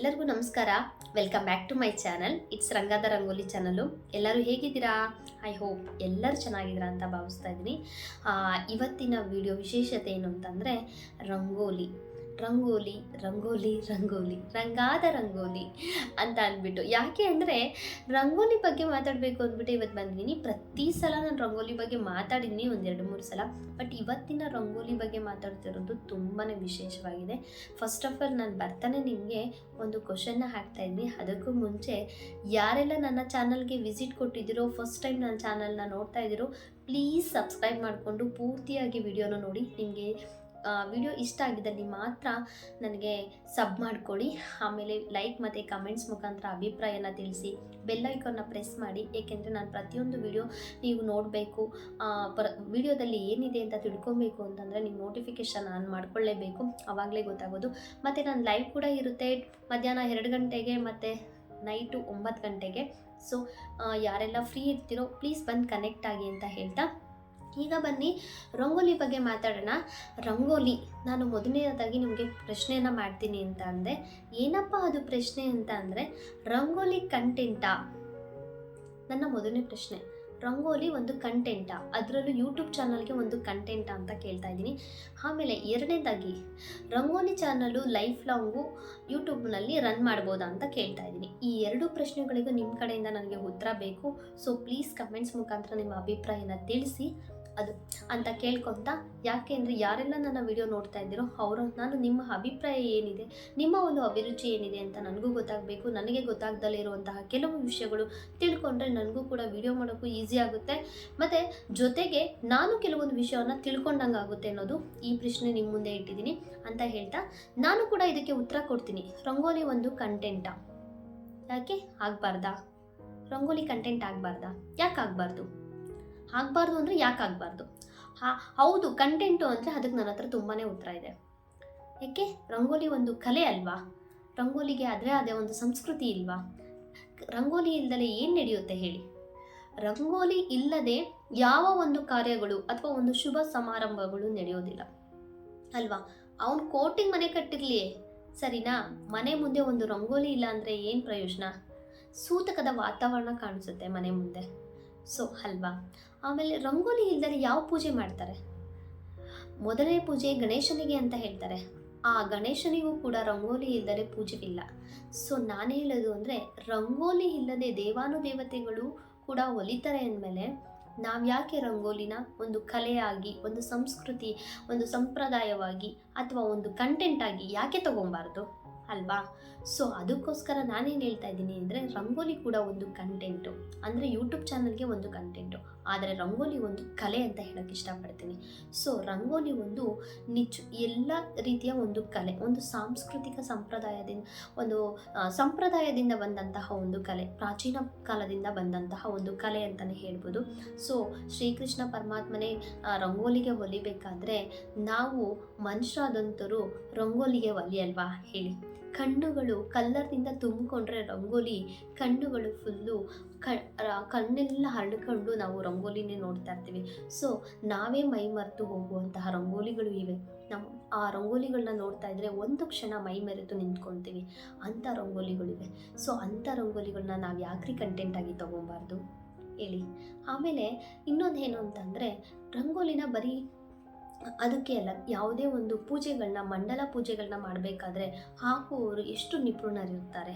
ಎಲ್ಲರಿಗೂ ನಮಸ್ಕಾರ. Welcome back to my channel. It's ರಂಗದ ರಂಗೋಲಿ ಚಾನಲು. ಎಲ್ಲರೂ ಹೇಗಿದ್ದೀರಾ? ಐ ಹೋಪ್ ಎಲ್ಲರೂ ಚೆನ್ನಾಗಿದ್ದೀರಾ ಅಂತ ಭಾವಿಸ್ತಾ ಇದ್ದೀನಿ. ಇವತ್ತಿನ ವಿಡಿಯೋ ವಿಶೇಷತೆ ಏನು ಅಂತಂದರೆ ರಂಗೋಲಿ ರಂಗೋಲಿ ರಂಗೋಲಿ ರಂಗೋಲಿ ರಂಗಾದ ರಂಗೋಲಿ ಅಂತ ಅಂದ್ಬಿಟ್ಟು. ಯಾಕೆ ಅಂದರೆ ರಂಗೋಲಿ ಬಗ್ಗೆ ಮಾತಾಡಬೇಕು ಅಂದ್ಬಿಟ್ಟು ಇವತ್ತು ಬಂದಿದ್ದೀನಿ. ಪ್ರತಿ ಸಲ ನಾನು ರಂಗೋಲಿ ಬಗ್ಗೆ ಮಾತಾಡಿದ್ದೀನಿ ಒಂದು 2-3 ಸಲ. ಬಟ್ ಇವತ್ತಿನ ರಂಗೋಲಿ ಬಗ್ಗೆ ಮಾತಾಡ್ತಿರೋದು ತುಂಬಾ ವಿಶೇಷವಾಗಿದೆ. ಫಸ್ಟ್ ಆಫ್ ಆಲ್ ನಾನು ಬರ್ತಾನೆ ನಿಮಗೆ ಒಂದು ಕ್ವಶನ್ನ ಹಾಕ್ತಾ ಇದ್ದೀನಿ. ಅದಕ್ಕೂ ಮುಂಚೆ ಯಾರೆಲ್ಲ ನನ್ನ ಚಾನಲ್ಗೆ ವಿಸಿಟ್ ಕೊಟ್ಟಿದ್ದೀರೋ, ಫಸ್ಟ್ ಟೈಮ್ ನನ್ನ ಚಾನಲ್ನ ನೋಡ್ತಾ ಇದ್ದೀರೋ, ಪ್ಲೀಸ್ ಸಬ್ಸ್ಕ್ರೈಬ್ ಮಾಡಿಕೊಂಡು ಪೂರ್ತಿಯಾಗಿ ವಿಡಿಯೋನ ನೋಡಿ. ನಿಮಗೆ ವಿಡಿಯೋ ಇಷ್ಟ ಆಗಿದ್ದಲ್ಲಿ ಮಾತ್ರ ನನಗೆ ಸಬ್ ಮಾಡಿಕೊಡಿ. ಆಮೇಲೆ ಲೈಕ್ ಮತ್ತು ಕಮೆಂಟ್ಸ್ ಮುಖಾಂತರ ಅಭಿಪ್ರಾಯನ ತಿಳಿಸಿ. ಬೆಲ್ ಐಕಾನ್ನ ಪ್ರೆಸ್ ಮಾಡಿ. ಏಕೆಂದರೆ ನಾನು ಪ್ರತಿಯೊಂದು ವಿಡಿಯೋ ನೀವು ನೋಡಬೇಕು, ವಿಡಿಯೋದಲ್ಲಿ ಏನಿದೆ ಅಂತ ತಿಳ್ಕೊಬೇಕು ಅಂತಂದರೆ ನೀವು ನೋಟಿಫಿಕೇಷನ್ ಆನ್ ಮಾಡ್ಕೊಳ್ಳೇಬೇಕು. ಆವಾಗಲೇ ಗೊತ್ತಾಗೋದು. ಮತ್ತು ನಾನು ಲೈವ್ ಕೂಡ ಇರುತ್ತೆ ಮಧ್ಯಾಹ್ನ 2 ಗಂಟೆಗೆ ಮತ್ತು ನೈಟು 9 ಗಂಟೆಗೆ. ಸೊ ಯಾರೆಲ್ಲ ಫ್ರೀ ಇರ್ತೀರೋ ಪ್ಲೀಸ್ ಬಂದು ಕನೆಕ್ಟ್ ಆಗಿ ಅಂತ ಹೇಳ್ತಾ, ಈಗ ಬನ್ನಿ ರಂಗೋಲಿ ಬಗ್ಗೆ ಮಾತಾಡೋಣ. ರಂಗೋಲಿ, ನಾನು ಮೊದಲನೇದಾಗಿ ನಿಮಗೆ ಪ್ರಶ್ನೆಯನ್ನು ಮಾಡ್ತೀನಿ ಅಂತ ಅಂದೆ. ಏನಪ್ಪ ಅದು ಪ್ರಶ್ನೆ ಅಂತ ಅಂದರೆ, ರಂಗೋಲಿ ಕಂಟೆಂಟಾ? ನನ್ನ ಮೊದಲನೇ ಪ್ರಶ್ನೆ. ರಂಗೋಲಿ ಒಂದು ಕಂಟೆಂಟಾ? ಅದರಲ್ಲೂ ಯೂಟ್ಯೂಬ್ ಚಾನಲ್ಗೆ ಒಂದು ಕಂಟೆಂಟಾ ಅಂತ ಕೇಳ್ತಾ ಇದ್ದೀನಿ. ಆಮೇಲೆ ಎರಡನೇದಾಗಿ, ರಂಗೋಲಿ ಚಾನಲು ಲೈಫ್ ಲಾಂಗು ಯೂಟ್ಯೂಬ್ನಲ್ಲಿ ರನ್ ಮಾಡ್ಬೋದಾ ಅಂತ ಕೇಳ್ತಾ ಇದ್ದೀನಿ. ಈ 2 ಪ್ರಶ್ನೆಗಳಿಗೂ ನಿಮ್ಮ ಕಡೆಯಿಂದ ನನಗೆ ಉತ್ತರ ಬೇಕು. ಸೊ ಪ್ಲೀಸ್ ಕಮೆಂಟ್ಸ್ ಮುಖಾಂತರ ನಿಮ್ಮ ಅಭಿಪ್ರಾಯನ ತಿಳಿಸಿ ಅದು ಅಂತ ಕೇಳ್ಕೊತ. ಯಾಕೆ ಅಂದರೆ ಯಾರೆಲ್ಲ ನನ್ನ ವಿಡಿಯೋ ನೋಡ್ತಾ ಇದ್ದೀರೋ ನಾನು ನಿಮ್ಮ ಅಭಿಪ್ರಾಯ ಏನಿದೆ, ನಿಮ್ಮ ಒಂದು ಅಭಿರುಚಿ ಏನಿದೆ ಅಂತ ನನಗೂ ಗೊತ್ತಾಗಬೇಕು. ನನಗೆ ಗೊತ್ತಾಗ್ದಲೇ ಇರುವಂತಹ ಕೆಲವು ವಿಷಯಗಳು ತಿಳ್ಕೊಂಡ್ರೆ ನನಗೂ ಕೂಡ ವಿಡಿಯೋ ಮಾಡೋಕ್ಕೂ ಈಸಿ ಆಗುತ್ತೆ. ಮತ್ತು ಜೊತೆಗೆ ನಾನು ಕೆಲವೊಂದು ವಿಷಯವನ್ನು ತಿಳ್ಕೊಂಡಂಗೆ ಆಗುತ್ತೆ ಅನ್ನೋದು ಈ ಪ್ರಶ್ನೆ ನಿಮ್ಮ ಮುಂದೆ ಇಟ್ಟಿದ್ದೀನಿ ಅಂತ ಹೇಳ್ತಾ, ನಾನು ಕೂಡ ಇದಕ್ಕೆ ಉತ್ತರ ಕೊಡ್ತೀನಿ. ರಂಗೋಲಿ ಒಂದು ಕಂಟೆಂಟಾ? ಯಾಕೆ ಆಗಬಾರ್ದಾ? ರಂಗೋಲಿ ಕಂಟೆಂಟ್ ಆಗಬಾರ್ದಾ? ಯಾಕೆ ಆಗಬಾರ್ದು? ಆಗಬಾರ್ದು ಅಂದರೆ ಯಾಕೆ ಆಗಬಾರ್ದು? ಹೌದು, ಕಂಟೆಂಟು ಅಂದರೆ ಅದಕ್ಕೆ ನನ್ನ ಹತ್ರ ತುಂಬಾ ಉತ್ತರ ಇದೆ. ಯಾಕೆ? ರಂಗೋಲಿ ಒಂದು ಕಲೆ ಅಲ್ವಾ? ರಂಗೋಲಿಗೆ ಅದರೇ ಆದ ಒಂದು ಸಂಸ್ಕೃತಿ ಇಲ್ವಾ? ರಂಗೋಲಿ ಇಲ್ಲದೆ ಏನು ನಡೆಯುತ್ತೆ ಹೇಳಿ? ರಂಗೋಲಿ ಇಲ್ಲದೆ ಯಾವ ಒಂದು ಕಾರ್ಯಗಳು ಅಥವಾ ಒಂದು ಶುಭ ಸಮಾರಂಭಗಳು ನಡೆಯೋದಿಲ್ಲ ಅಲ್ವಾ? ಅವನು ಕೋಟಿಂಗ್ ಮನೆ ಕಟ್ಟಿರಲಿ, ಸರಿನಾ? ಮನೆ ಮುಂದೆ ಒಂದು ರಂಗೋಲಿ ಇಲ್ಲ ಅಂದರೆ ಏನು ಪ್ರಯೋಜನ? ಸೂತಕದ ವಾತಾವರಣ ಕಾಣಿಸುತ್ತೆ ಮನೆ ಮುಂದೆ. ಸೊ ಅಲ್ವಾ? ಆಮೇಲೆ ರಂಗೋಲಿ ಇಲ್ಲದೆ ಯಾವ ಪೂಜೆ ಮಾಡ್ತಾರೆ? ಮೊದಲನೇ ಪೂಜೆ ಗಣೇಶನಿಗೆ ಅಂತ ಹೇಳ್ತಾರೆ. ಆ ಗಣೇಶನಿಗೂ ಕೂಡ ರಂಗೋಲಿ ಇಲ್ಲದೆ ಪೂಜೆವಿಲ್ಲ. ಸೊ ನಾನು ಹೇಳೋದು ಅಂದರೆ, ರಂಗೋಲಿ ಇಲ್ಲದೆ ದೇವಾನುದೇವತೆಗಳು ಕೂಡ ಒಲಿತಾರೆ ಅಂದಮೇಲೆ ನಾವು ಯಾಕೆ ರಂಗೋಲಿನ ಒಂದು ಕಲೆಯಾಗಿ, ಒಂದು ಸಂಸ್ಕೃತಿ, ಒಂದು ಸಂಪ್ರದಾಯವಾಗಿ ಅಥವಾ ಒಂದು ಕಂಟೆಂಟಾಗಿ ಯಾಕೆ ತಗೊಬಾರ್ದು ಅಲ್ವಾ? ಸೊ ಅದಕ್ಕೋಸ್ಕರ ನಾನೇನು ಹೇಳ್ತಾ ಇದ್ದೀನಿ ಅಂದರೆ, ರಂಗೋಲಿ ಕೂಡ ಒಂದು ಕಂಟೆಂಟು. ಅಂದರೆ ಯೂಟ್ಯೂಬ್ ಚಾನಲ್ಗೆ ಒಂದು ಕಂಟೆಂಟು, ಆದರೆ ರಂಗೋಲಿ ಒಂದು ಕಲೆ ಅಂತ ಹೇಳೋಕ್ಕೆ ಇಷ್ಟಪಡ್ತೀನಿ. ಸೊ ರಂಗೋಲಿ ಒಂದು ಎಲ್ಲ ರೀತಿಯ ಒಂದು ಕಲೆ, ಒಂದು ಸಾಂಸ್ಕೃತಿಕ ಸಂಪ್ರದಾಯದಿಂದ ಬಂದಂತಹ ಒಂದು ಕಲೆ, ಪ್ರಾಚೀನ ಕಾಲದಿಂದ ಬಂದಂತಹ ಒಂದು ಕಲೆ ಅಂತಲೇ ಹೇಳ್ಬೋದು. ಸೊ ಶ್ರೀಕೃಷ್ಣ ಪರಮಾತ್ಮನೇ ರಂಗೋಲಿಗೆ ಒಲಿಬೇಕಾದ್ರೆ ನಾವು ಮನುಷ್ಯರಾದಂಥವರು ರಂಗೋಲಿಗೆ ಒಲಿಯಲ್ವಾ ಹೇಳಿ? ಕಣ್ಣುಗಳು ಕಲ್ಲರ್ನಿಂದ ತುಂಬಿಕೊಂಡ್ರೆ ರಂಗೋಲಿ ಕಣ್ಣುಗಳು ಫುಲ್ಲು ಕಣ್ಣೆಲ್ಲ ಹರಡ್ಕೊಂಡು ನಾವು ರಂಗೋಲಿನೇ ನೋಡ್ತಾ ಇರ್ತೀವಿ. ಸೊ ನಾವೇ ಮೈ ಮರೆತು ಹೋಗುವಂತಹ ರಂಗೋಲಿಗಳು ಇವೆ. ನಾವು ಆ ರಂಗೋಲಿಗಳನ್ನ ನೋಡ್ತಾ ಇದ್ದರೆ ಒಂದು ಕ್ಷಣ ಮೈ ಮರೆತು ನಿಂತ್ಕೊಳ್ತೀವಿ. ಅಂಥ ರಂಗೋಲಿಗಳಿವೆ. ಸೊ ಅಂಥ ರಂಗೋಲಿಗಳನ್ನ ನಾವು ಯಾಕ್ರಿ ಕಂಟೆಂಟಾಗಿ ತೊಗೊಬಾರ್ದು ಹೇಳಿ? ಆಮೇಲೆ ಇನ್ನೊಂದು ಏನು ಅಂತಂದರೆ, ರಂಗೋಲಿನ ಬರೀ ಅದಕ್ಕೆ ಅಲ್ಲ, ಯಾವುದೇ ಒಂದು ಪೂಜೆಗಳನ್ನ, ಮಂಡಲ ಪೂಜೆಗಳನ್ನ ಮಾಡಬೇಕಾದ್ರೆ ಹಾಕುವವರು ಎಷ್ಟು ನಿಪುಣರಿರ್ತಾರೆ.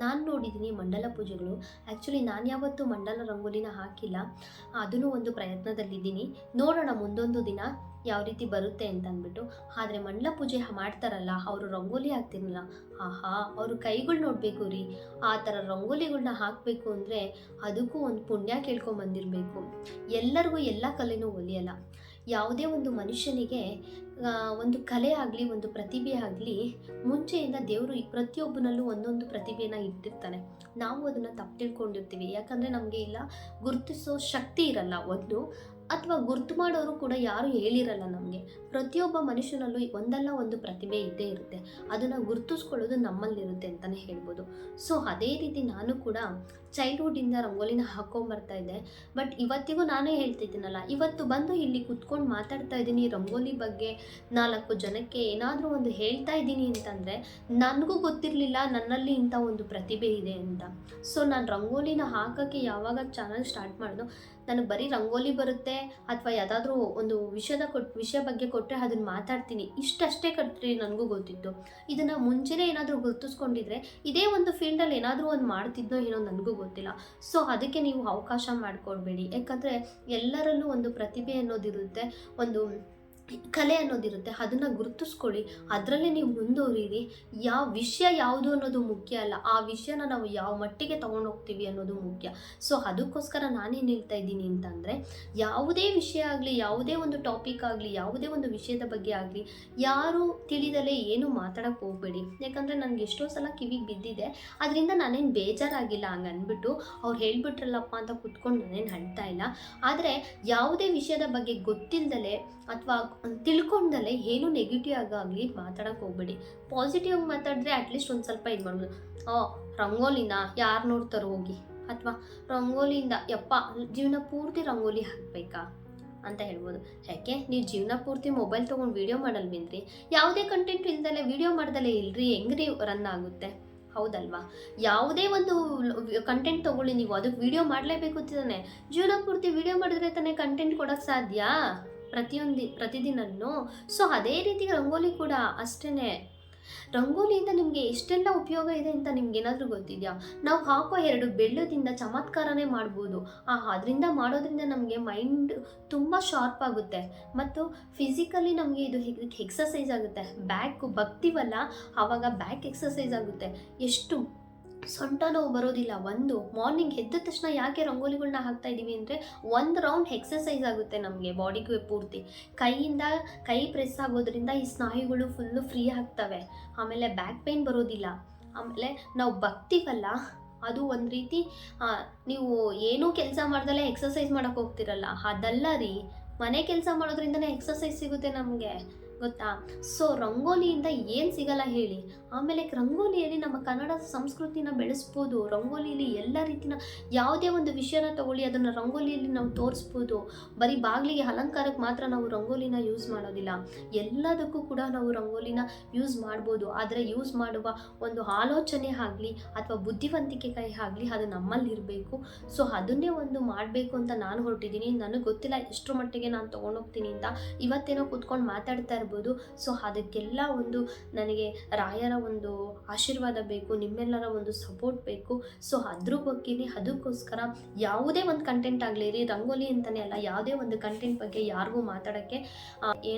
ನಾನು ನೋಡಿದ್ದೀನಿ ಮಂಡಲ ಪೂಜೆಗಳು. ಆ್ಯಕ್ಚುಲಿ ನಾನು ಯಾವತ್ತೂ ಮಂಡಲ ರಂಗೋಲಿನ ಹಾಕಿಲ್ಲ. ಅದನ್ನು ಒಂದು ಪ್ರಯತ್ನದಲ್ಲಿದ್ದೀನಿ. ನೋಡೋಣ ಮುಂದೊಂದು ದಿನ ಯಾವ ರೀತಿ ಬರುತ್ತೆ ಅಂತ ಅಂದ್ಬಿಟ್ಟು. ಆದರೆ ಮಂಡಲ ಪೂಜೆ ಮಾಡ್ತಾರಲ್ಲ, ಅವರು ರಂಗೋಲಿ ಹಾಕ್ತಿರಲ್ಲ, ಅವರು ಕೈಗಳು ನೋಡಬೇಕು ರೀ. ಆ ಥರ ರಂಗೋಲಿಗಳನ್ನ ಹಾಕಬೇಕು ಅಂದರೆ ಅದಕ್ಕೂ ಒಂದು ಪುಣ್ಯ ಕೇಳ್ಕೊಂಬಂದಿರಬೇಕು. ಎಲ್ಲರಿಗೂ ಎಲ್ಲ ಕಲೆನೂ ಒಲಿಯಲ್ಲ. ಯಾವುದೇ ಒಂದು ಮನುಷ್ಯನಿಗೆ ಒಂದು ಕಲೆ ಆಗಲಿ, ಒಂದು ಪ್ರತಿಭೆ ಆಗಲಿ, ಮುಂಚೆಯಿಂದ ದೇವರು ಪ್ರತಿಯೊಬ್ಬನಲ್ಲೂ ಒಂದೊಂದು ಪ್ರತಿಭೆನ ಇಟ್ಟಿರ್ತಾನೆ. ನಾವು ಅದನ್ನು ತಪ್ಪು ತಿಳ್ಕೊಂಡಿರ್ತೀವಿ. ಯಾಕಂದರೆ ನಮಗೆ ಇಲ್ಲ ಗುರುತಿಸೋ ಶಕ್ತಿ ಇರಲ್ಲ ಒಂದು, ಅಥವಾ ಗುರ್ತು ಮಾಡೋರು ಕೂಡ ಯಾರು ಹೇಳಿರಲ್ಲ ನಮಗೆ. ಪ್ರತಿಯೊಬ್ಬ ಮನುಷ್ಯನಲ್ಲೂ ಒಂದಲ್ಲ ಒಂದು ಪ್ರತಿಭೆ ಇದ್ದೇ ಇರುತ್ತೆ. ಅದನ್ನು ಗುರ್ತಿಸ್ಕೊಳ್ಳೋದು ನಮ್ಮಲ್ಲಿರುತ್ತೆ ಅಂತಲೇ ಹೇಳ್ಬೋದು. ಸೊ ಅದೇ ರೀತಿ ನಾನು ಕೂಡ ಚೈಲ್ಡ್ಹುಡ್ಡಿಂದ ರಂಗೋಲಿನ ಹಾಕ್ಕೊಂಬರ್ತಾ ಇದ್ದೆ. ಬಟ್ ಇವತ್ತಿಗೂ ನಾನೇ ಹೇಳ್ತಿದ್ದೀನಲ್ಲ, ಇವತ್ತು ಬಂದು ಇಲ್ಲಿ ಕುತ್ಕೊಂಡು ಮಾತಾಡ್ತಾ ಇದ್ದೀನಿ ರಂಗೋಲಿ ಬಗ್ಗೆ, 4 ಜನಕ್ಕೆ ಏನಾದರೂ ಒಂದು ಹೇಳ್ತಾ ಇದ್ದೀನಿ ಅಂತಂದರೆ ನನಗೂ ಗೊತ್ತಿರಲಿಲ್ಲ ನನ್ನಲ್ಲಿ ಇಂಥ ಒಂದು ಪ್ರತಿಭೆ ಇದೆ ಅಂತ. ಸೊ ನಾನು ರಂಗೋಲಿನ ಹಾಕೋಕ್ಕೆ ಯಾವಾಗ ಚಾನಲ್ ಸ್ಟಾರ್ಟ್ ಮಾಡಿದೋ, ನನಗೆ ಬರೀ ರಂಗೋಲಿ ಬರುತ್ತೆ ಅಥವಾ ಯಾವುದಾದ್ರೂ ಒಂದು ವಿಷಯ ಬಗ್ಗೆ ಕೊಟ್ಟರೆ ಅದನ್ನು ಮಾತಾಡ್ತೀನಿ, ಇಷ್ಟಷ್ಟೇ ಕಟ್ರಿ ನನಗೂ ಗೊತ್ತಿತ್ತು. ಇದನ್ನು ಮುಂಚೆನೇ ಏನಾದರೂ ಗುರುತಿಸ್ಕೊಂಡಿದ್ರೆ ಇದೇ ಒಂದು ಫೀಲ್ಡಲ್ಲಿ ಏನಾದರೂ ಒಂದು ಮಾಡ್ತಿದ್ನೋ ಏನೋ ನನಗೂ ಗೊತ್ತಿಲ್ಲ. ಸೊ ಅದಕ್ಕೆ ನೀವು ಅವಕಾಶ ಮಾಡಿಕೊಡ್ಬೇಡಿ. ಯಾಕಂದರೆ ಎಲ್ಲರಲ್ಲೂ ಒಂದು ಪ್ರತಿಭೆ ಅನ್ನೋದಿರುತ್ತೆ, ಒಂದು ಕಲೆ ಅನ್ನೋದಿರುತ್ತೆ. ಅದನ್ನು ಗುರುತಿಸ್ಕೊಳ್ಳಿ, ಅದರಲ್ಲೇ ನೀವು ಮುಂದುವರಿಯಿರಿ. ಯಾವ ವಿಷಯ ಯಾವುದು ಅನ್ನೋದು ಮುಖ್ಯ ಅಲ್ಲ, ಆ ವಿಷಯನ ನಾವು ಯಾವ ಮಟ್ಟಿಗೆ ತೊಗೊಂಡೋಗ್ತೀವಿ ಅನ್ನೋದು ಮುಖ್ಯ. ಸೊ ಅದಕ್ಕೋಸ್ಕರ ನಾನೇನು ಹೇಳ್ತಾ ಇದ್ದೀನಿ ಅಂತಂದರೆ, ಯಾವುದೇ ವಿಷಯ ಆಗಲಿ, ಯಾವುದೇ ಒಂದು ಟಾಪಿಕ್ ಆಗಲಿ, ಯಾವುದೇ ಒಂದು ವಿಷಯದ ಬಗ್ಗೆ ಆಗಲಿ ಯಾರು ತಿಳಿದಲೇ ಏನು ಮಾತಾಡೋಕ್ಕೆ ಹೋಗಬೇಡಿ. ಯಾಕಂದರೆ ನನಗೆ ಎಷ್ಟೋ ಸಲ ಕಿವಿಗೆ ಬಿದ್ದಿದೆ, ಅದರಿಂದ ನಾನೇನು ಬೇಜಾರಾಗಿಲ್ಲ. ಹಂಗೆ ಅಂದ್ಬಿಟ್ಟು ಅವ್ರು ಹೇಳ್ಬಿಟ್ರಲ್ಲಪ್ಪ ಅಂತ ಕೂತ್ಕೊಂಡು ನಾನೇನು ಅಳ್ತಾ ಇಲ್ಲ. ಆದರೆ ಯಾವುದೇ ವಿಷಯದ ಬಗ್ಗೆ ಗೊತ್ತಿಲ್ಲದಲೇ ಅಥವಾ ತಿಳ್ಕೊಂಡಲ್ಲೇ ಏನು ನೆಗೆಟಿವ್ ಆಗಲಿ ಮಾತಾಡೋಕ್ಕೆ ಹೋಗ್ಬೇಡಿ. ಪಾಸಿಟಿವ್ ಆಗಿ ಮಾತಾಡಿದ್ರೆ ಅಟ್ಲೀಸ್ಟ್ ಒಂದು ಸ್ವಲ್ಪ ಇದು ಮಾಡ್ಬೋದು. ರಂಗೋಲಿನ ಯಾರು ನೋಡ್ತಾರೋ ಹೋಗಿ, ಅಥವಾ ರಂಗೋಲಿಯಿಂದ ಯಪ್ಪ ಜೀವನ ಪೂರ್ತಿ ರಂಗೋಲಿ ಹಾಕಬೇಕಾ ಅಂತ ಹೇಳ್ಬೋದು. ಯಾಕೆ ನೀವು ಜೀವನ ಪೂರ್ತಿ ಮೊಬೈಲ್ ತೊಗೊಂಡು ವೀಡಿಯೋ ಮಾಡಲ್ವೇನ್ರಿ? ಯಾವುದೇ ಕಂಟೆಂಟ್ ಇಲ್ದಲೆ ವೀಡಿಯೋ ಮಾಡ್ದಲೇ ಇಲ್ರಿ, ಹೆಂಗ್ರಿ ರನ್ ಆಗುತ್ತೆ? ಹೌದಲ್ವಾ? ಯಾವುದೇ ಒಂದು ಕಂಟೆಂಟ್ ತೊಗೊಳ್ಳಿ, ನೀವು ಅದಕ್ಕೆ ವೀಡಿಯೋ ಮಾಡಲೇಬೇಕು ತಾನೆ. ಜೀವನ ಪೂರ್ತಿ ವೀಡಿಯೋ ಮಾಡಿದ್ರೆ ತಾನೇ ಕಂಟೆಂಟ್ ಕೊಡೋಕ್ಕೆ ಸಾಧ್ಯ ಪ್ರತಿದಿನನೂ. ಸೊ ಅದೇ ರೀತಿ ರಂಗೋಲಿ ಕೂಡ ಅಷ್ಟೇ. ರಂಗೋಲಿಯಿಂದ ನಿಮಗೆ ಎಷ್ಟೆಲ್ಲ ಉಪಯೋಗ ಇದೆ ಅಂತ ನಿಮ್ಗೇನಾದರೂ ಗೊತ್ತಿದೆಯಾ? ನಾವು ಹಾಕೋ 2 ಬೆಳ್ಳದಿಂದ ಚಮತ್ಕಾರನೇ ಮಾಡ್ಬೋದು. ಅದರಿಂದ ಮಾಡೋದ್ರಿಂದ ನಮಗೆ ಮೈಂಡ್ ತುಂಬ ಶಾರ್ಪ್ ಆಗುತ್ತೆ ಮತ್ತು ಫಿಸಿಕಲಿ ನಮಗೆ ಇದು ಎಕ್ಸಸೈಸ್ ಆಗುತ್ತೆ. ಬ್ಯಾಕ್ ಬಗ್ತೀವಲ್ಲ ಆವಾಗ ಬ್ಯಾಕ್ ಎಕ್ಸಸೈಸ್ ಆಗುತ್ತೆ. ಎಷ್ಟು ಸೊಂಟ ನೋವು ಬರೋದಿಲ್ಲ. ಒಂದು ಮಾರ್ನಿಂಗ್ ಎದ್ದ ತಕ್ಷಣ ಯಾಕೆ ರಂಗೋಲಿಗಳನ್ನ ಹಾಕ್ತಾ ಇದ್ದೀವಿ ಅಂದರೆ, 1 ರೌಂಡ್ ಎಕ್ಸಸೈಸ್ ಆಗುತ್ತೆ ನಮಗೆ ಬಾಡಿಗೆ ಪೂರ್ತಿ. ಕೈ ಪ್ರೆಸ್ ಆಗೋದ್ರಿಂದ ಈ ಸ್ನಾಯುಗಳು ಫುಲ್ಲು ಫ್ರೀ ಆಗ್ತವೆ. ಆಮೇಲೆ ಬ್ಯಾಕ್ ಪೇಯ್ನ್ ಬರೋದಿಲ್ಲ. ಆಮೇಲೆ ನಾವು ಬಗ್ತೀವಲ್ಲ, ಅದು ಒಂದು ರೀತಿ ನೀವು ಏನೂ ಕೆಲಸ ಮಾಡ್ದಲೇ ಎಕ್ಸಸೈಸ್ ಮಾಡೋಕ್ಕೆ ಹೋಗ್ತಿರಲ್ಲ, ಅದಲ್ಲ ರೀ. ಮನೆ ಕೆಲಸ ಮಾಡೋದ್ರಿಂದನೇ ಎಕ್ಸಸೈಸ್ ಸಿಗುತ್ತೆ ನಮಗೆ, ಗೊತ್ತಾ? ಸೊ ರಂಗೋಲಿಯಿಂದ ಏನು ಸಿಗಲ್ಲ ಹೇಳಿ? ಆಮೇಲೆ ರಂಗೋಲಿಯಲ್ಲಿ ನಮ್ಮ ಕನ್ನಡದ ಸಂಸ್ಕೃತಿನ ಬೆಳೆಸ್ಬೋದು. ರಂಗೋಲಿಯಲ್ಲಿ ಎಲ್ಲ ರೀತಿಯ ಯಾವುದೇ ಒಂದು ವಿಷಯನ ತಗೊಳ್ಳಿ, ಅದನ್ನು ರಂಗೋಲಿಯಲ್ಲಿ ನಾವು ತೋರಿಸ್ಬೋದು. ಬರೀ ಬಾಗಿಲಿಗೆ ಅಲಂಕಾರಕ್ಕೆ ಮಾತ್ರ ನಾವು ರಂಗೋಲಿನ ಯೂಸ್ ಮಾಡೋದಿಲ್ಲ, ಎಲ್ಲದಕ್ಕೂ ಕೂಡ ನಾವು ರಂಗೋಲಿನ ಯೂಸ್ ಮಾಡ್ಬೋದು. ಆದರೆ ಯೂಸ್ ಮಾಡುವ ಒಂದು ಆಲೋಚನೆ ಆಗಲಿ ಅಥವಾ ಬುದ್ಧಿವಂತಿಕೆ ಆಗಲಿ ಅದು ನಮ್ಮಲ್ಲಿ ಇರಬೇಕು. ಸೊ ಅದನ್ನೇ ಒಂದು ಮಾಡಬೇಕು ಅಂತ ನಾನು ಹೊರಟಿದ್ದೀನಿ. ನನಗೆ ಗೊತ್ತಿಲ್ಲ ಎಷ್ಟರ ಮಟ್ಟಿಗೆ ನಾನು ತೊಗೊಂಡೋಗ್ತೀನಿ ಅಂತ. ಇವತ್ತೇನೋ ಕೂತ್ಕೊಂಡು ಮಾತಾಡ್ತಾ ಇರ್ಬೋದು. ಸೊ ಅದಕ್ಕೆಲ್ಲ ಒಂದು ನನಗೆ ರಾಯರ ಒಂದು ಆಶೀರ್ವಾದ ಬೇಕು, ನಿಮ್ಮೆಲ್ಲರ ಒಂದು ಸಪೋರ್ಟ್ ಬೇಕು. ಸೊ ಅದ್ರ ಬಗ್ಗೆನೇ, ಅದಕ್ಕೋಸ್ಕರ ಯಾವುದೇ ಒಂದು ಕಂಟೆಂಟ್ ಆಗಲಿ ರೀ, ರಂಗೋಲಿ ಅಂತಲೇ ಅಲ್ಲ, ಯಾವುದೇ ಒಂದು ಕಂಟೆಂಟ್ ಬಗ್ಗೆ ಯಾರಿಗೂ ಮಾತಾಡೋಕ್ಕೆ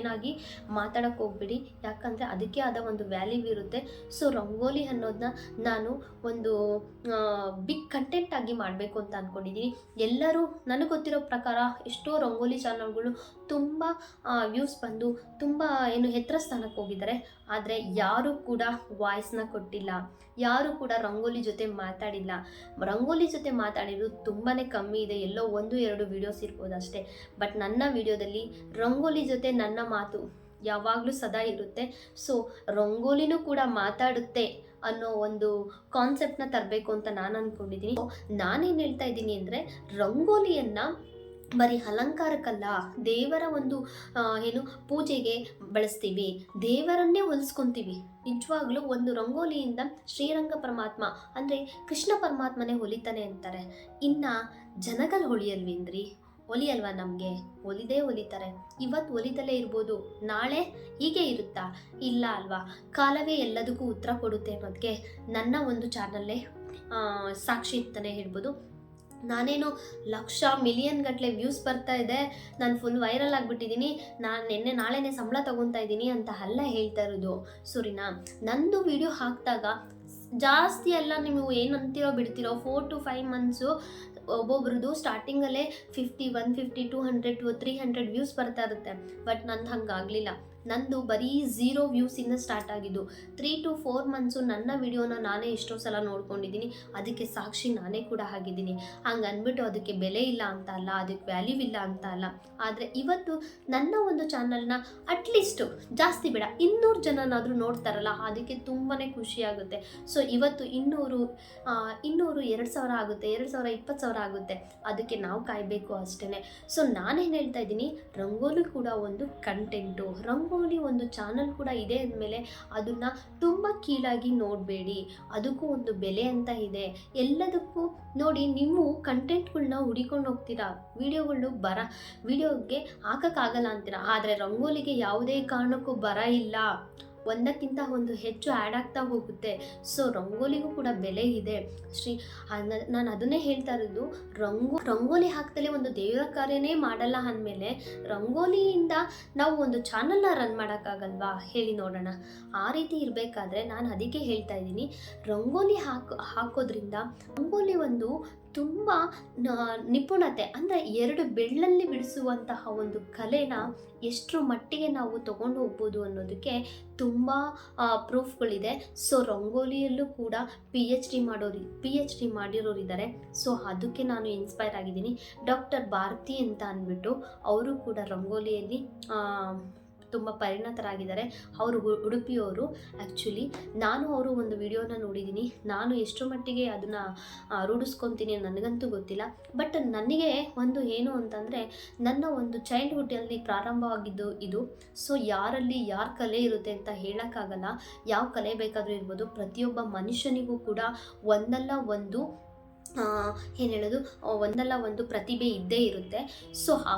ಮಾತಾಡೋಕ್ಕೆ ಹೋಗ್ಬಿಡಿ. ಯಾಕಂದರೆ ಅದಕ್ಕೆ ಆದ ಒಂದು ವ್ಯಾಲ್ಯೂ ಇರುತ್ತೆ. ಸೊ ರಂಗೋಲಿ ಅನ್ನೋದನ್ನ ನಾನು ಒಂದು ಬಿಗ್ ಕಂಟೆಂಟ್ ಆಗಿ ಮಾಡಬೇಕು ಅಂತ ಅಂದ್ಕೊಂಡಿದ್ದೀನಿ. ಎಲ್ಲರೂ ನನಗೆ ಗೊತ್ತಿರೋ ಪ್ರಕಾರ ಎಷ್ಟೋ ರಂಗೋಲಿ ಚಾನಲ್ಗಳು ತುಂಬ ವ್ಯೂಸ್ ಬಂದು ತುಂಬ ಎತ್ತರ ಸ್ಥಾನಕ್ಕೆ ಹೋಗಿದ್ದಾರೆ. ಆದರೆ ಯಾರೂ ಕೂಡ ವಾಯ್ಸ್ನ ಕೊಟ್ಟಿಲ್ಲ, ಯಾರೂ ಕೂಡ ರಂಗೋಲಿ ಜೊತೆ ಮಾತಾಡಿಲ್ಲ. ರಂಗೋಲಿ ಜೊತೆ ಮಾತಾಡಿರೋದು ತುಂಬಾ ಕಮ್ಮಿ ಇದೆ, ಎಲ್ಲೋ 1-2 ವೀಡಿಯೋಸ್ ಇರ್ಬೋದು ಅಷ್ಟೇ. ಬಟ್ ನನ್ನ ವಿಡಿಯೋದಲ್ಲಿ ರಂಗೋಲಿ ಜೊತೆ ನನ್ನ ಮಾತು ಯಾವಾಗಲೂ ಸದಾ ಇರುತ್ತೆ. ಸೊ ರಂಗೋಲಿನೂ ಕೂಡ ಮಾತಾಡುತ್ತೆ ಅನ್ನೋ ಒಂದು ಕಾನ್ಸೆಪ್ಟನ್ನ ತರಬೇಕು ಅಂತ ನಾನು ಅಂದ್ಕೊಂಡಿದ್ದೀನಿ. ನಾನೇನು ಹೇಳ್ತಾ ಇದ್ದೀನಿ ಅಂದರೆ, ರಂಗೋಲಿಯನ್ನು ಬರೀ ಅಲಂಕಾರಕ್ಕಲ್ಲ, ದೇವರ ಒಂದು ಪೂಜೆಗೆ ಬಳಸ್ತೀವಿ, ದೇವರನ್ನೇ ಹೊಲಿಸ್ಕೊತೀವಿ. ನಿಜವಾಗ್ಲೂ ಒಂದು ರಂಗೋಲಿಯಿಂದ ಶ್ರೀರಂಗ ಪರಮಾತ್ಮ ಅಂದರೆ ಕೃಷ್ಣ ಪರಮಾತ್ಮನೇ ಹೊಲಿತಾನೆ ಅಂತಾರೆ. ಇನ್ನು ಜನಗಳು ಹೊಲಿಯಲ್ವೇನ್ರಿ? ಹೊಲಿಯಲ್ವಾ? ನಮಗೆ ಹೊಲಿತಾರೆ. ಇವತ್ತು ಹೊಲಿದಲೇ ಇರ್ಬೋದು, ನಾಳೆ ಹೀಗೆ ಇರುತ್ತಾ? ಇಲ್ಲ ಅಲ್ವಾ? ಕಾಲವೇ ಎಲ್ಲದಕ್ಕೂ ಉತ್ತರ ಕೊಡುತ್ತೆ ಅನ್ನೋದಕ್ಕೆ ನನ್ನ ಒಂದು ಚಾನಲ್ಲೇ ಸಾಕ್ಷಿ ಅಂತಲೇ ಹೇಳ್ಬೋದು. ನಾನೇನು ಲಕ್ಷ ಮಿಲಿಯನ್ ಗಟ್ಟಲೆ ವ್ಯೂಸ್ ಬರ್ತಾ ಇದೆ, ನಾನು ಫುಲ್ ವೈರಲ್ ಆಗಿಬಿಟ್ಟಿದ್ದೀನಿ, ನಾನು ನಾಳೆನೇ ಸಂಬಳ ತೊಗೊತಾ ಇದ್ದೀನಿ ಅಂತ ಅಲ್ಲ ಹೇಳ್ತಾ ಇರೋದು. ಸರಿನಾ? ನಂದು ವಿಡಿಯೋ ಹಾಕಿದಾಗ ಜಾಸ್ತಿ ಎಲ್ಲ ನೀವು ಏನು ಅಂತೀರೋ ಬಿಡ್ತೀರೋ, 4 to 5 ಮಂತ್ಸು ಒಬ್ಬೊಬ್ರದ್ದು ಸ್ಟಾರ್ಟಿಂಗಲ್ಲೇ 50, 150, 200 to 300 ವ್ಯೂಸ್ ಬರ್ತಾ ಇರುತ್ತೆ. ಬಟ್ ನಂದು ಹಂಗಾಗಲಿಲ್ಲ. ನಂದು ಬರೀ 0 ವ್ಯೂಸಿಂದ ಸ್ಟಾರ್ಟ್ ಆಗಿದ್ದು. 3 to 4 ಮಂತ್ಸು ನನ್ನ ವಿಡಿಯೋನ ನಾನೇ ಎಷ್ಟೋ ಸಲ ನೋಡ್ಕೊಂಡಿದ್ದೀನಿ. ಅದಕ್ಕೆ ಸಾಕ್ಷಿ ನಾನೇ ಕೂಡ ಆಗಿದ್ದೀನಿ. ಹಂಗೆ ಅಂದ್ಬಿಟ್ಟು ಅದಕ್ಕೆ ಬೆಲೆ ಇಲ್ಲ ಅಂತ ಅಲ್ಲ, ಅದಕ್ಕೆ ವ್ಯಾಲ್ಯೂ ಇಲ್ಲ ಅಂತ ಅಲ್ಲ. ಆದರೆ ಇವತ್ತು ನನ್ನ ಒಂದು ಚಾನಲ್ನ ಅಟ್ಲೀಸ್ಟು ಜಾಸ್ತಿ ಬೇಡ 200 ಜನನಾದರೂ ನೋಡ್ತಾರಲ್ಲ, ಅದಕ್ಕೆ ತುಂಬಾ ಖುಷಿಯಾಗುತ್ತೆ. ಸೊ ಇವತ್ತು 200, 2,000 ಆಗುತ್ತೆ, 2,000, 20,000 ಆಗುತ್ತೆ. ಅದಕ್ಕೆ ನಾವು ಕಾಯಬೇಕು ಅಷ್ಟೇ. ಸೊ ನಾನೇನು ಹೇಳ್ತಾ ಇದ್ದೀನಿ, ರಂಗೋಲಿ ಕೂಡ ಒಂದು ಕಂಟೆಂಟು. ರಂಗೋಲಿ ಒಂದು ಚಾನಲ್ ಕೂಡ ಇದೆ ಅಂದಮೇಲೆ ಅದನ್ನು ತುಂಬ ಕೀಳಾಗಿ ನೋಡಬೇಡಿ, ಅದಕ್ಕೂ ಒಂದು ಬೆಲೆ ಅಂತ ಇದೆ. ಎಲ್ಲದಕ್ಕೂ ನೋಡಿ, ನೀವು ಕಂಟೆಂಟ್ಗಳನ್ನ ಹುಡಿಕೊಂಡು ಹೋಗ್ತೀರಾ, ವಿಡಿಯೋಗೆ ಹಾಕೋಕ್ಕಾಗಲ್ಲ ಅಂತೀರಾ, ಆದರೆ ರಂಗೋಲಿಗೆ ಯಾವುದೇ ಕಾರಣಕ್ಕೂ ಬರ ಇಲ್ಲ, ಒಂದಕ್ಕಿಂತ ಒಂದು ಹೆಚ್ಚು ಆ್ಯಡ್ ಆಗ್ತಾ ಹೋಗುತ್ತೆ. ಸೊ ರಂಗೋಲಿಗೂ ಕೂಡ ಬೆಲೆ ಇದೆ. ನಾನು ಅದನ್ನೇ ಹೇಳ್ತಾ ಇರೋದು, ರಂಗೋಲಿ ಹಾಕ್ತಲೇ ಒಂದು ದೇವರ ಕಾರ್ಯನೇ ಮಾಡಲ್ಲ ಅಂದಮೇಲೆ ರಂಗೋಲಿಯಿಂದ ನಾವು ಒಂದು ಚಾನಲ್ನ ರನ್ ಮಾಡೋಕ್ಕಾಗಲ್ವಾ ಹೇಳಿ ನೋಡೋಣ. ಆ ರೀತಿ ಇರಬೇಕಾದ್ರೆ ನಾನು ಅದಕ್ಕೆ ಹೇಳ್ತಾ ಇದ್ದೀನಿ, ರಂಗೋಲಿ ಹಾಕೋದ್ರಿಂದ ರಂಗೋಲಿ ಒಂದು ತುಂಬ ನಿಪುಣತೆ, ಅಂದರೆ 2 ಬೆಳ್ಳಲ್ಲಿ ಬಿಡಿಸುವಂತಹ ಒಂದು ಕಲೆನ ಎಷ್ಟರ ಮಟ್ಟಿಗೆ ನಾವು ತೊಗೊಂಡು ಹೋಗ್ಬೋದು ಅನ್ನೋದಕ್ಕೆ ತುಂಬ ಪ್ರೂಫ್ಗಳಿದೆ. ಸೊ ರಂಗೋಲಿಯಲ್ಲೂ ಕೂಡ PhD ಮಾಡಿರೋರಿದ್ದಾರೆ. ಸೊ ಅದಕ್ಕೆ ನಾನು ಇನ್ಸ್ಪೈರ್ ಆಗಿದ್ದೀನಿ. ಡಾಕ್ಟರ್ ಭಾರತಿ ಅಂತ ಅಂದ್ಬಿಟ್ಟು ಅವರು ಕೂಡ ರಂಗೋಲಿಯಲ್ಲಿ ತುಂಬ ಪರಿಣತರಾಗಿದ್ದಾರೆ. ಅವರು ಉಡುಪಿಯವರು. ಆ್ಯಕ್ಚುಲಿ ನಾನು ಅವರು ಒಂದು ವಿಡಿಯೋನ ನೋಡಿದ್ದೀನಿ. ನಾನು ಎಷ್ಟು ಮಟ್ಟಿಗೆ ಅದನ್ನು ರೂಢಿಸ್ಕೊತೀನಿ ನನಗಂತೂ ಗೊತ್ತಿಲ್ಲ. ಬಟ್ ನನಗೆ ಒಂದು ಏನು ಅಂತಂದರೆ, ನನ್ನ ಒಂದು ಚೈಲ್ಡ್ಹುಡ್ಡಲ್ಲಿ ಪ್ರಾರಂಭವಾಗಿದ್ದು ಇದು. ಸೊ ಯಾರಲ್ಲಿ ಯಾರ ಕಲೆ ಇರುತ್ತೆ ಅಂತ ಹೇಳೋಕ್ಕಾಗಲ್ಲ. ಯಾವ ಕಲೆ ಬೇಕಾದರೂ ಇರ್ಬೋದು. ಪ್ರತಿಯೊಬ್ಬ ಮನುಷ್ಯನಿಗೂ ಕೂಡ ಒಂದಲ್ಲ ಒಂದು ಪ್ರತಿಭೆ ಇದ್ದೇ ಇರುತ್ತೆ. ಸೊ ಆ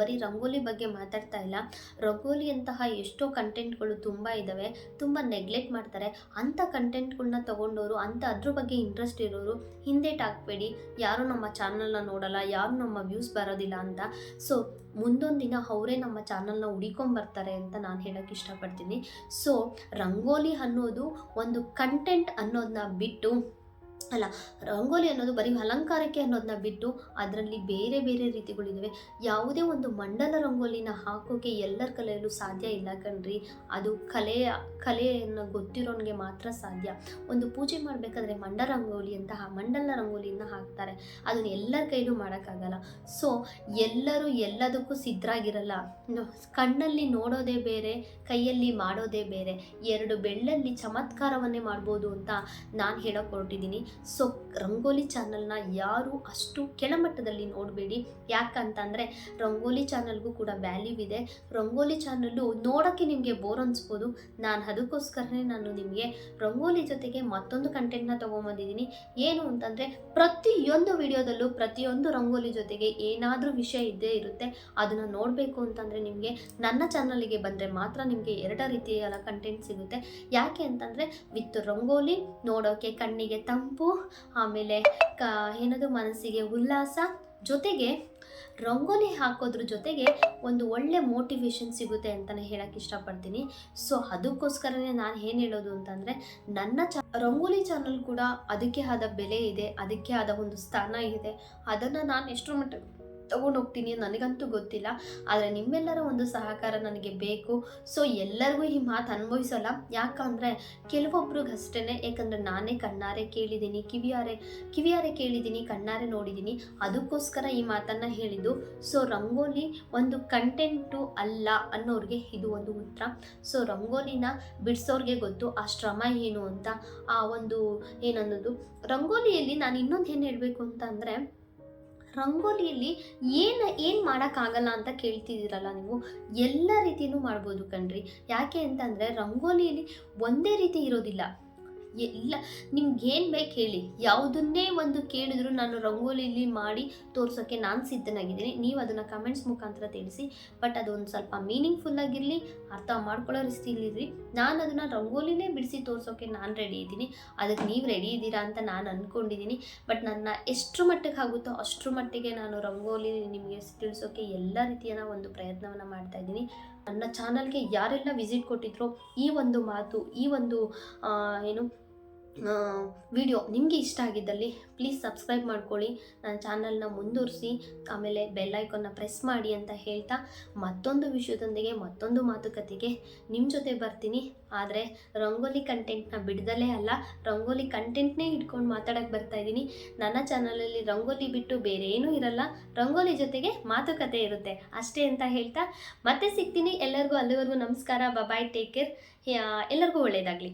ಬರೀ ರಂಗೋಲಿ ಬಗ್ಗೆ ಮಾತಾಡ್ತಾ ಇಲ್ಲ, ರಂಗೋಲಿಯಂತಹ ಎಷ್ಟೋ ಕಂಟೆಂಟ್ಗಳು ತುಂಬ ಇದ್ದಾವೆ. ತುಂಬ ನೆಗ್ಲೆಕ್ಟ್ ಮಾಡ್ತಾರೆ. ಅಂಥ ಕಂಟೆಂಟ್ಗಳನ್ನ ತೊಗೊಂಡವರು, ಅದ್ರ ಬಗ್ಗೆ ಇಂಟ್ರೆಸ್ಟ್ ಇರೋರು ಹಿಂದೇಟ್ ಹಾಕ್ಬೇಡಿ. ಯಾರು ನಮ್ಮ ಚಾನಲ್ನ ನೋಡಲ್ಲ, ಯಾರು ನಮ್ಮ ವ್ಯೂಸ್ ಬರೋದಿಲ್ಲ ಅಂತ. ಸೊ ಮುಂದೊಂದು ದಿನ ಅವರೇ ನಮ್ಮ ಚಾನಲ್ನ ಹುಡಿಕೊಂಬರ್ತಾರೆ ಅಂತ ನಾನು ಹೇಳೋಕ್ಕೆ ಇಷ್ಟಪಡ್ತೀನಿ. ಸೊ ರಂಗೋಲಿ ಅನ್ನೋದು ಒಂದು ಕಂಟೆಂಟ್ ಅನ್ನೋದನ್ನ ಬಿಟ್ಟು ರಂಗೋಲಿ ಅನ್ನೋದು ಬರೀ ಅಲಂಕಾರಕ್ಕೆ ಅನ್ನೋದನ್ನ ಬಿಟ್ಟು ಅದರಲ್ಲಿ ಬೇರೆ ಬೇರೆ ರೀತಿಗಳಿದ್ದಾವೆ. ಯಾವುದೇ ಒಂದು ಮಂಡಲ ರಂಗೋಲಿನ ಹಾಕೋಕ್ಕೆ ಎಲ್ಲರ ಕಲೆಯಲ್ಲೂ ಸಾಧ್ಯ ಇಲ್ಲ ಕಣ್ರಿ. ಅದು ಕಲೆಯನ್ನು ಗೊತ್ತಿರೋನಿಗೆ ಮಾತ್ರ ಸಾಧ್ಯ. ಒಂದು ಪೂಜೆ ಮಾಡಬೇಕಾದ್ರೆ ಮಂಡಲ ರಂಗೋಲಿಯನ್ನು ಹಾಕ್ತಾರೆ. ಅದನ್ನು ಎಲ್ಲರ ಕೈಲೂ ಮಾಡೋಕ್ಕಾಗಲ್ಲ. ಸೊ ಎಲ್ಲರೂ ಎಲ್ಲದಕ್ಕೂ ಸಿದ್ಧರಾಗಿರಲ್ಲ. ಕಣ್ಣಲ್ಲಿ ನೋಡೋದೇ ಬೇರೆ, ಕೈಯಲ್ಲಿ ಮಾಡೋದೇ ಬೇರೆ. 2 ಬೆಳ್ಳಲ್ಲಿ ಚಮತ್ಕಾರವನ್ನೇ ಮಾಡ್ಬೋದು ಅಂತ ನಾನು ಹೇಳೋಕೆ ಹೊರಟಿದ್ದೀನಿ. ಸೊ ರಂಗೋಲಿ ಚಾನಲ್ನ ಯಾರು ಅಷ್ಟು ಕೆಳಮಟ್ಟದಲ್ಲಿ ನೋಡಬೇಡಿ. ಯಾಕಂತಂದರೆ ರಂಗೋಲಿ ಚಾನಲ್ಗೂ ಕೂಡ ವ್ಯಾಲ್ಯೂ ಇದೆ. ರಂಗೋಲಿ ಚಾನಲ್ಲು ನೋಡೋಕ್ಕೆ ನಿಮಗೆ ಬೋರ್ ಅನಿಸ್ಬೋದು. ಅದಕ್ಕೋಸ್ಕರನೇ ನಾನು ನಿಮಗೆ ರಂಗೋಲಿ ಜೊತೆಗೆ ಮತ್ತೊಂದು ಕಂಟೆಂಟ್ನ ತೊಗೊಂಬಂದಿದ್ದೀನಿ. ಏನು ಅಂತಂದರೆ, ಪ್ರತಿಯೊಂದು ವಿಡಿಯೋದಲ್ಲೂ ಪ್ರತಿಯೊಂದು ರಂಗೋಲಿ ಜೊತೆಗೆ ಏನಾದರೂ ವಿಷಯ ಇದ್ದೇ ಇರುತ್ತೆ. ಅದನ್ನು ನೋಡಬೇಕು ಅಂತಂದರೆ ನಿಮಗೆ ನನ್ನ ಚಾನಲ್ಗೆ ಬಂದರೆ ಮಾತ್ರ ನಿಮಗೆ 2 ರೀತಿಯ ಕಂಟೆಂಟ್ ಸಿಗುತ್ತೆ. ಯಾಕೆ ಅಂತಂದರೆ, ವಿತ್ ರಂಗೋಲಿ ನೋಡೋಕ್ಕೆ ಕಣ್ಣಿಗೆ ತಂಪು, ಆಮೇಲೆ ಮನಸ್ಸಿಗೆ ಉಲ್ಲಾಸ, ಜೊತೆಗೆ ರಂಗೋಲಿ ಹಾಕೋದ್ರ ಜೊತೆಗೆ ಒಂದು ಒಳ್ಳೆ ಮೋಟಿವೇಶನ್ ಸಿಗುತ್ತೆ ಅಂತಲೇ ಹೇಳಕ್ಕೆ ಇಷ್ಟಪಡ್ತೀನಿ. ಸೊ ಅದಕ್ಕೋಸ್ಕರನೇ ನಾನು ಏನು ಹೇಳೋದು ಅಂತಂದರೆ, ನನ್ನ ರಂಗೋಲಿ ಚಾನಲ್ ಕೂಡ ಅದಕ್ಕೆ ಆದ ಬೆಲೆ ಇದೆ, ಅದಕ್ಕೆ ಆದ ಒಂದು ಸ್ಥಾನ ಇದೆ. ಅದನ್ನು ನಾನು ಎಷ್ಟರ ಮಟ್ಟ ತೊಗೊಂಡೋಗ್ತೀನಿ ನನಗಂತೂ ಗೊತ್ತಿಲ್ಲ. ಆದರೆ ನಿಮ್ಮೆಲ್ಲರ ಒಂದು ಸಹಕಾರ ನನಗೆ ಬೇಕು. ಸೊ ಎಲ್ಲರಿಗೂ ಈ ಮಾತು ಅನುಭವಿಸಲ್ಲ. ಯಾಕಂದರೆ ಕೆಲವೊಬ್ರಿಗಷ್ಟೇ. ಯಾಕಂದರೆ ನಾನೇ ಕಣ್ಣಾರೆ ಕೇಳಿದ್ದೀನಿ, ಕಿವಿಯಾರೆ ಕೇಳಿದ್ದೀನಿ, ಕಣ್ಣಾರೆ ನೋಡಿದ್ದೀನಿ. ಅದಕ್ಕೋಸ್ಕರ ಈ ಮಾತನ್ನು ಹೇಳಿದ್ದು. ಸೊ ರಂಗೋಲಿ ಒಂದು ಕಂಟೆಂಟು ಅಲ್ಲ ಅನ್ನೋರಿಗೆ ಇದು ಒಂದು ಉತ್ತರ. ಸೊ ರಂಗೋಲಿನ ಬಿಡಿಸೋರಿಗೆ ಗೊತ್ತು ಆ ಶ್ರಮ ಏನು ಅಂತ. ಆ ಒಂದು ಏನನ್ನೋದು ರಂಗೋಲಿಯಲ್ಲಿ ನಾನು ಇನ್ನೊಂದು ಏನು ಹೇಳಬೇಕು ಅಂತ ಅಂದರೆ, ರಂಗೋಲಿಯಲ್ಲಿ ಏನು ಮಾಡೋಕ್ಕಾಗಲ್ಲ ಅಂತ ಕೇಳ್ತಿದ್ದೀರಲ್ಲ ನೀವು, ಎಲ್ಲ ರೀತಿಯೂ ಮಾಡ್ಬೋದು ಕಣ್ರಿ. ಯಾಕೆ ಅಂತಂದರೆ ರಂಗೋಲಿಯಲ್ಲಿ ಒಂದೇ ರೀತಿ ಇರೋದಿಲ್ಲ. ಎಲ್ಲ ನಿಮ್ಗೇನು ಬೇಕು ಹೇಳಿ, ಯಾವುದನ್ನೇ ಒಂದು ಕೇಳಿದ್ರು ನಾನು ರಂಗೋಲಿಲಿ ಮಾಡಿ ತೋರ್ಸೋಕ್ಕೆ ನಾನು ಸಿದ್ಧನಾಗಿದ್ದೀನಿ. ನೀವು ಅದನ್ನು ಕಮೆಂಟ್ಸ್ ಮುಖಾಂತರ ತಿಳಿಸಿ. ಬಟ್ ಅದೊಂದು ಸ್ವಲ್ಪ ಮೀನಿಂಗ್ಫುಲ್ಲಾಗಿರಲಿ, ಅರ್ಥ ಮಾಡ್ಕೊಳ್ಳೋ ರೀತಿಲಿರಲಿ. ನಾನು ಅದನ್ನು ರಂಗೋಲಿನೇ ಬಿಡಿಸಿ ತೋರ್ಸೋಕ್ಕೆ ನಾನು ರೆಡಿ ಇದ್ದೀನಿ. ಅದಕ್ಕೆ ನೀವು ರೆಡಿ ಇದ್ದೀರಾ ಅಂತ ನಾನು ಅಂದ್ಕೊಂಡಿದ್ದೀನಿ. ಬಟ್ ನನ್ನ ಎಷ್ಟರ ಮಟ್ಟಿಗೆ ಆಗುತ್ತೋ ಅಷ್ಟರ ಮಟ್ಟಿಗೆ ನಾನು ರಂಗೋಲಿ ನಿಮಗೆ ತಿಳಿಸೋಕ್ಕೆ ಎಲ್ಲ ರೀತಿಯ ಒಂದು ಪ್ರಯತ್ನವನ್ನು ಮಾಡ್ತಾಯಿದ್ದೀನಿ. ನನ್ನ ಚಾನಲ್ಗೆ ಯಾರೆಲ್ಲ ವಿಸಿಟ್ ಕೊಟ್ಟಿದ್ರೋ, ಈ ಒಂದು ಮಾತು, ಈ ಒಂದು ವಿಡಿಯೋ ನಿಮಗೆ ಇಷ್ಟ ಆಗಿದ್ದಲ್ಲಿ ಪ್ಲೀಸ್ ಸಬ್ಸ್ಕ್ರೈಬ್ ಮಾಡ್ಕೊಳ್ಳಿ, ನನ್ನ ಚಾನಲ್ನ ಮುಂದುವರಿಸಿ, ಆಮೇಲೆ ಬೆಲ್ ಐಕಾನ್ನ ಪ್ರೆಸ್ ಮಾಡಿ ಅಂತ ಹೇಳ್ತಾ, ಮತ್ತೊಂದು ವಿಷಯದೊಂದಿಗೆ ಮತ್ತೊಂದು ಮಾತುಕತೆಗೆ ನಿಮ್ಮ ಜೊತೆ ಬರ್ತೀನಿ. ಆದರೆ ರಂಗೋಲಿ ಕಂಟೆಂಟ್ನ ಬಿಡ್ದಲೇ ಅಲ್ಲ, ರಂಗೋಲಿ ಕಂಟೆಂಟ್ನೇ ಇಟ್ಕೊಂಡು ಮಾತಾಡೋಕ್ಕೆ ಬರ್ತಾಯಿದ್ದೀನಿ. ನನ್ನ ಚಾನಲಲ್ಲಿ ರಂಗೋಲಿ ಬಿಟ್ಟು ಬೇರೆ ಏನೂ ಇರಲ್ಲ, ರಂಗೋಲಿ ಜೊತೆಗೆ ಮಾತುಕತೆ ಇರುತ್ತೆ ಅಷ್ಟೇ ಅಂತ ಹೇಳ್ತಾ ಮತ್ತೆ ಸಿಗ್ತೀನಿ. ಎಲ್ಲರಿಗೂ ಅಲ್ಲಿವರೆಗೂ ನಮಸ್ಕಾರ, ಬಾಯ್, ಟೇಕ್ ಕೇರ್. ಎಲ್ಲರಿಗೂ ಒಳ್ಳೆಯದಾಗಲಿ.